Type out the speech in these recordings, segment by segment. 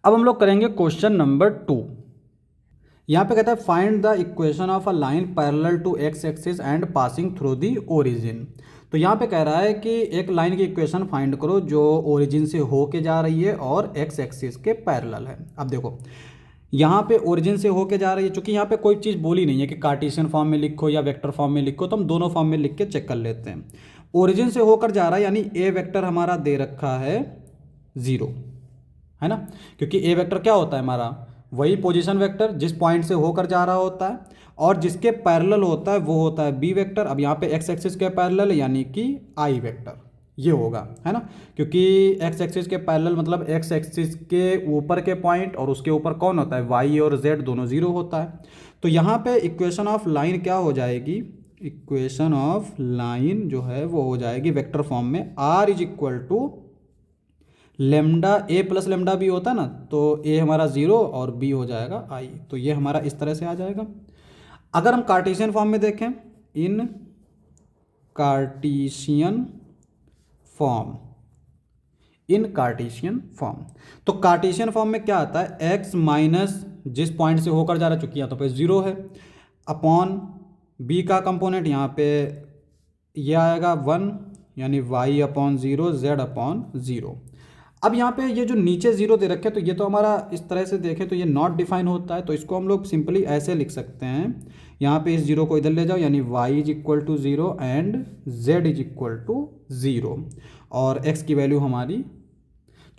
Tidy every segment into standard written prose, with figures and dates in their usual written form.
अब हम लोग करेंगे क्वेश्चन नंबर 2। यहाँ पे कहता है find the equation of a line parallel to X axis and passing through the origin. तो यहाँ पे कह रहा है कि एक लाइन की इक्वेशन फाइंड करो जो ओरिजिन से होके जा रही है और एक्स एक्सिस के पैरेलल है। अब देखो यहाँ पे ओरिजिन से होके जा रही है, चूंकि यहाँ पे कोई चीज़ बोली नहीं है कि कार्टेशियन फॉर्म में लिखो या वेक्टर फॉर्म में लिखो, तो हम दोनों फॉर्म में लिख के चेक कर लेते हैं। ओरिजिन से होकर जा रहा है यानी ए वेक्टर हमारा दे रखा है 0, है ना, क्योंकि ए वेक्टर क्या होता है हमारा, वही पोजीशन वेक्टर जिस पॉइंट से होकर जा रहा होता है, और जिसके पैरेलल होता है वो होता है बी वेक्टर। अब यहाँ पे एक्स एक्सिस के पैरेलल यानी कि आई वेक्टर ये होगा, है ना, क्योंकि एक्स एक्सिस के पैरेलल मतलब एक्स एक्सिस के ऊपर के पॉइंट और उसके ऊपर कौन होता है, वाई और जेड दोनों 0 होता है। तो यहाँ पे इक्वेशन ऑफ लाइन क्या हो जाएगी, इक्वेशन ऑफ लाइन जो है वो हो जाएगी वेक्टर फॉर्म में, R is equal to lambda A plus lambda B होता है ना, तो ए हमारा 0 और बी हो जाएगा आई। तो ये हमारा इस तरह से आ जाएगा। अगर हम कार्टेशियन फॉर्म में देखें, इन कार्टेशियन फॉर्म, इन कार्टेशियन फॉर्म, तो कार्टेशियन फॉर्म में क्या आता है, एक्स माइनस जिस पॉइंट से होकर जा रहा है, चूंकि यहाँ तो पे 0 है, अपॉन बी का कंपोनेंट यहाँ पे ये आएगा 1 यानी y अपॉन 0 z अपॉन 0। अब यहाँ पे ये जो नीचे 0 दे रखे, तो ये तो हमारा इस तरह से देखें तो ये नॉट डिफाइन होता है, तो इसको हम लोग सिंपली ऐसे लिख सकते हैं, यहाँ पे इस 0 को इधर ले जाओ यानी y is equal to 0 and z is equal to 0, और x की वैल्यू हमारी,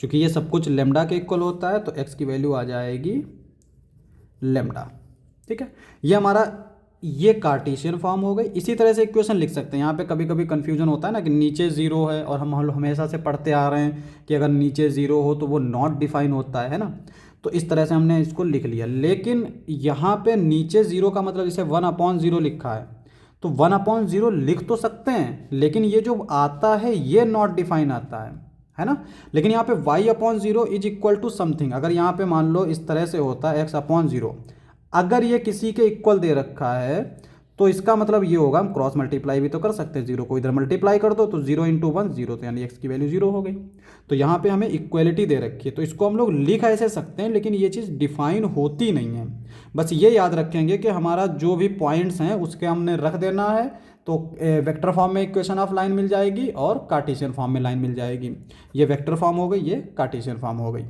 चूँकि ये सब कुछ लेमडा के इक्वल होता है तो x की वैल्यू आ जाएगी लेमडा। ठीक है, ये हमारा ये कार्टेशियन फॉर्म हो गई। इसी तरह से इक्वेशन लिख सकते हैं। यहाँ पे कभी कभी कन्फ्यूजन होता है ना कि नीचे 0 है, और हम हमेशा से पढ़ते आ रहे हैं कि अगर नीचे 0 हो तो वो नॉट डिफाइन होता है ना, तो इस तरह से हमने इसको लिख लिया। लेकिन यहाँ पे नीचे 0 का मतलब जैसे 1/0 लिखा है, तो 1/0 लिख तो सकते हैं, लेकिन ये जो आता है ये नॉट डिफाइन आता है ना। लेकिन यहाँ पे y/0 is equal to something, अगर यहाँ पे मान लो इस तरह से होता है x/0, अगर ये किसी के इक्वल दे रखा है तो इसका मतलब ये होगा, हम क्रॉस मल्टीप्लाई भी तो कर सकते हैं, 0 को इधर मल्टीप्लाई कर दो तो 0 × 1 0, तो यानी x की वैल्यू 0 हो गई। तो यहाँ पे हमें इक्वलिटी दे रखी है, तो इसको हम लोग लिख ऐसे सकते हैं, लेकिन ये चीज़ डिफाइन होती नहीं है। बस ये याद रखेंगे कि हमारा जो भी पॉइंट्स हैं उसके हमने रख देना है, तो वेक्टर फॉर्म में इक्वेशन ऑफ लाइन मिल जाएगी और कार्टेशियन फॉर्म में लाइन मिल जाएगी। ये वेक्टर फॉर्म हो गई, ये कार्टेशियन फॉर्म हो गई।